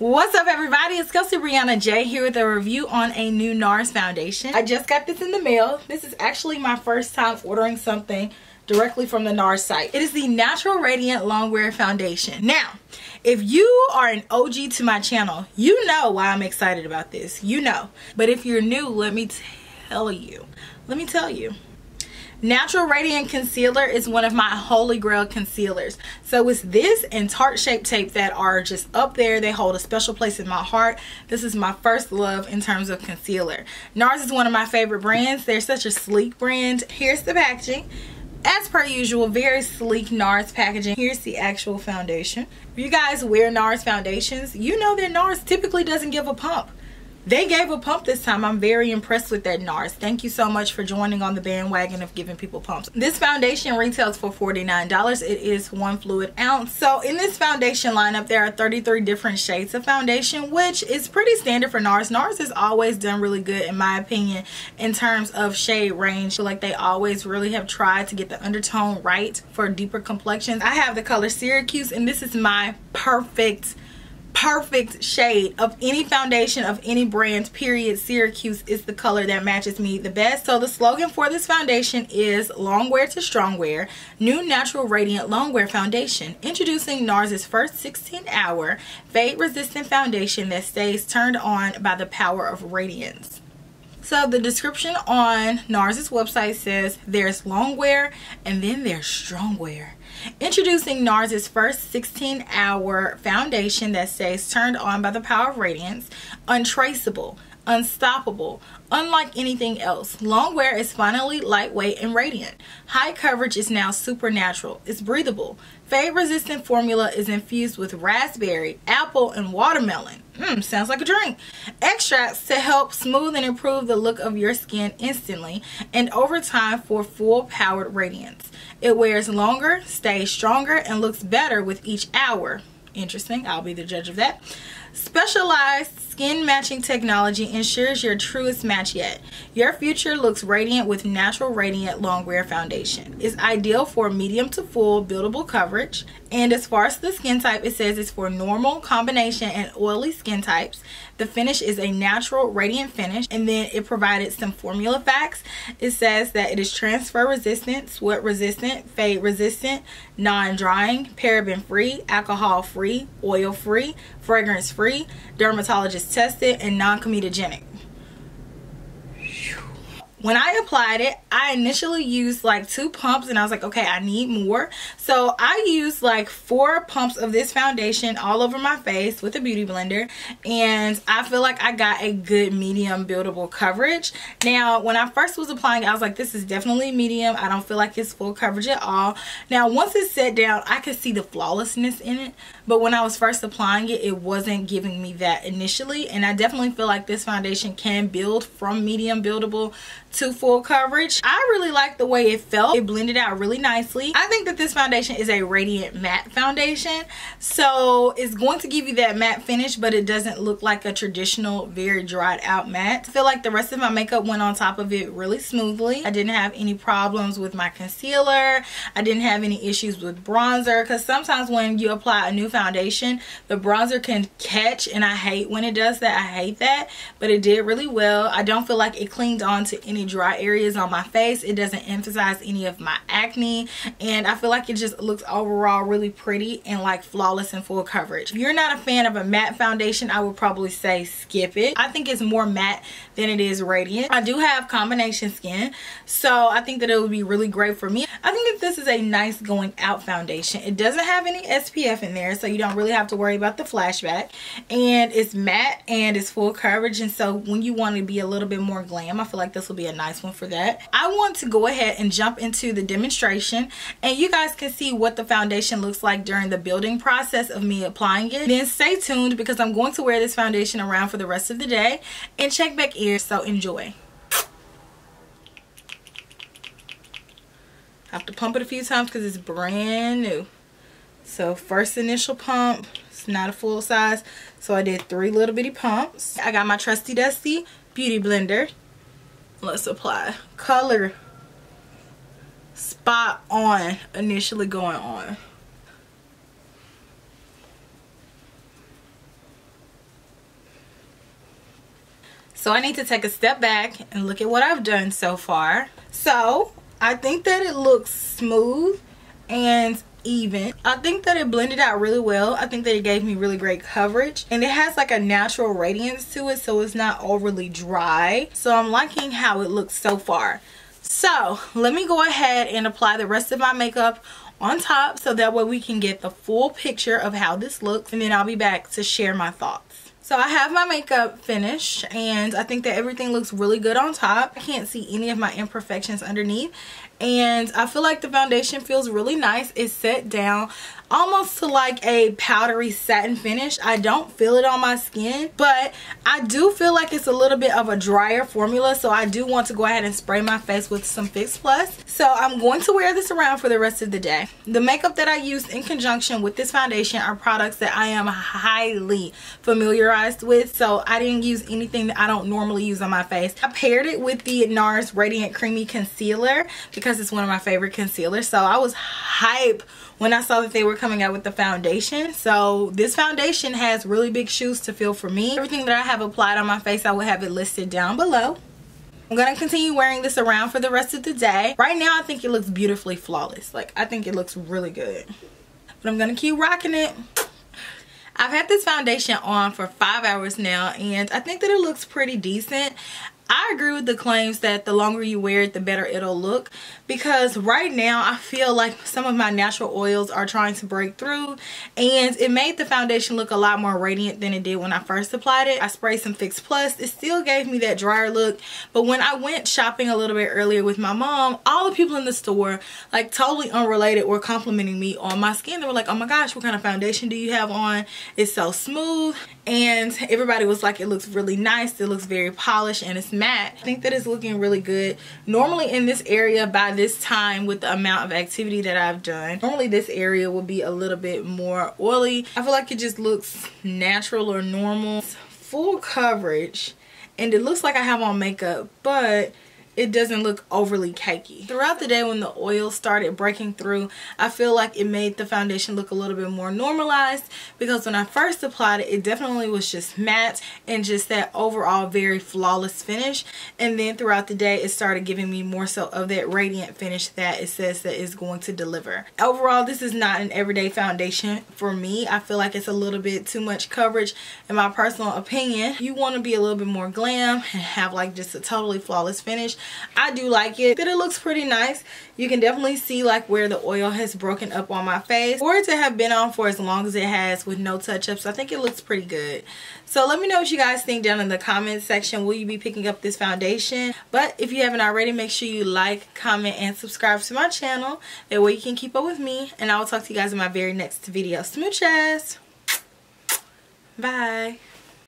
What's up, everybody? It's KelseeBrianaJai here with a review on a new NARS foundation. I just got this in the mail. This is actually my first time ordering something directly from the NARS site. It is the Natural Radiant Longwear Foundation. Now, if you are an OG to my channel, you know why I'm excited about this. You know. But if you're new, let me tell you. Natural Radiant Concealer is one of my holy grail concealers. So it's this and Tarte Shape Tape that are just up there. They hold a special place in my heart. This is my first love in terms of concealer. NARS is one of my favorite brands. They're such a sleek brand. Here's the packaging. As per usual, very sleek NARS packaging. Here's the actual foundation. If you guys wear NARS foundations, you know that NARS typically doesn't give a pump. They gave a pump this time. I'm very impressed with that, NARS. Thank you so much for joining on the bandwagon of giving people pumps. This foundation retails for $49. It is 1 fluid ounce. So in this foundation lineup, there are 33 different shades of foundation, which is pretty standard for NARS. NARS has always done really good, in my opinion, in terms of shade range. I feel like they always really have tried to get the undertone right for deeper complexions. I have the color Syracuse, and this is my perfect shade of any foundation of any brand, period. Syracuse is the color that matches me the best. So the slogan for this foundation is Longwear to Strongwear, new natural radiant longwear foundation, introducing NARS's first 16-hour fade resistant foundation that stays turned on by the power of radiance. So the description on NARS's website says there's longwear and then there's strongwear. Introducing NARS's first 16-hour foundation that stays turned on by the power of radiance, untraceable, unstoppable, unlike anything else. Longwear is finally lightweight and radiant. High coverage is now supernatural. It's breathable. Fade resistant formula is infused with raspberry, apple, and watermelon. Sounds like a drink. Extracts to help smooth and improve the look of your skin instantly and over time for full powered radiance. It wears longer, stays stronger, and looks better with each hour. Interesting. I'll be the judge of that. Specialized skin matching technology ensures your truest match yet. Your future looks radiant with Natural Radiant Longwear Foundation. It's ideal for medium to full buildable coverage. And as far as the skin type, it says it's for normal, combination, and oily skin types. The finish is a natural radiant finish. And then it provided some formula facts. It says that it is transfer resistant, sweat resistant, fade resistant, non-drying, paraben free, alcohol free, oil free, fragrance free, dermatologist tested, and non-comedogenic. When I applied it, I initially used like 2 pumps and I was like, okay, I need more. So I used like 4 pumps of this foundation all over my face with a beauty blender. And I feel like I got a good medium buildable coverage. Now, when I first was applying it, I was like, this is definitely medium. I don't feel like it's full coverage at all. Now, once it set down, I could see the flawlessness in it. But when I was first applying it, it wasn't giving me that initially. And I definitely feel like this foundation can build from medium buildable to full coverage. I really like the way it felt. It blended out really nicely. I think that this foundation is a radiant matte foundation, so it's going to give you that matte finish, but it doesn't look like a traditional very dried out matte. I feel like the rest of my makeup went on top of it really smoothly. I didn't have any problems with my concealer. I didn't have any issues with bronzer, because sometimes when you apply a new foundation, the bronzer can catch, and I hate when it does that. I hate that, but it did really well. I don't feel like it clinged on to any dry areas on my face. It doesn't emphasize any of my acne, and I feel like it just looks overall really pretty and like flawless and full coverage. If you're not a fan of a matte foundation, I would probably say skip it. I think it's more matte than it is radiant. I do have combination skin, so I think that it would be really great for me. I think that this is a nice going out foundation. It doesn't have any SPF in there, so you don't really have to worry about the flashback, and it's matte and it's full coverage, and so when you want to be a little bit more glam, I feel like this will be a nice one for that. I want to go ahead and jump into the demonstration, and you guys can see what the foundation looks like during the building process of me applying it. Then stay tuned, because I'm going to wear this foundation around for the rest of the day and check back in, so enjoy. I have to pump it a few times because it's brand new. So first initial pump, it's not a full size, so I did 3 little bitty pumps. I got my trusty dusty beauty blender. Let's apply. Color spot on initially going on. So I need to take a step back and look at what I've done so far. So I think that it looks smooth and even. I think that it blended out really well. I think that it gave me really great coverage, and it has like a natural radiance to it, so it's not overly dry. So I'm liking how it looks so far. So let me go ahead and apply the rest of my makeup on top, so that way we can get the full picture of how this looks, and then I'll be back to share my thoughts. So I have my makeup finished, and I think that everything looks really good on top. I can't see any of my imperfections underneath, and I feel like the foundation feels really nice. It's set down almost to like a powdery satin finish. I don't feel it on my skin, but I do feel like it's a little bit of a drier formula, so I do want to go ahead and spray my face with some Fix Plus. So I'm going to wear this around for the rest of the day. The makeup that I used in conjunction with this foundation are products that I am highly familiarized with, so I didn't use anything that I don't normally use on my face. I paired it with the NARS Radiant Creamy Concealer because it's one of my favorite concealers, so I was hype when I saw that they were coming out with the foundation. So this foundation has really big shoes to fill for me. Everything that I have applied on my face, I will have it listed down below. I'm going to continue wearing this around for the rest of the day. Right now I think it looks beautifully flawless. Like, I think it looks really good, but I'm going to keep rocking it. I've had this foundation on for 5 hours now, and I think that it looks pretty decent. I agree with the claims that the longer you wear it, the better it'll look, because right now I feel like some of my natural oils are trying to break through, and it made the foundation look a lot more radiant than it did when I first applied it. I sprayed some Fix Plus. It still gave me that drier look, but when I went shopping a little bit earlier with my mom, all the people in the store, like totally unrelated, were complimenting me on my skin. They were like, oh my gosh, what kind of foundation do you have on? It's so smooth. And everybody was like, it looks really nice, it looks very polished, and it's matte. I think that it's looking really good. Normally in this area by this time, with the amount of activity that I've done, normally this area will be a little bit more oily. I feel like it just looks natural or normal. Full coverage, and it looks like I have on makeup, but it doesn't look overly cakey. Throughout the day when the oil started breaking through, I feel like it made the foundation look a little bit more normalized, because when I first applied it, it definitely was just matte and just that overall very flawless finish, and then throughout the day it started giving me more so of that radiant finish that it says that it's going to deliver. Overall, this is not an everyday foundation for me. I feel like it's a little bit too much coverage in my personal opinion. You want to be a little bit more glam and have like just a totally flawless finish. I do like it. That it looks pretty nice. You can definitely see like where the oil has broken up on my face. For it to have been on for as long as it has with no touch-ups, I think it looks pretty good. So let me know what you guys think down in the comments section. Will you be picking up this foundation? But if you haven't already, make sure you like, comment, and subscribe to my channel. That way you can keep up with me. And I will talk to you guys in my very next video. Smooches! Bye!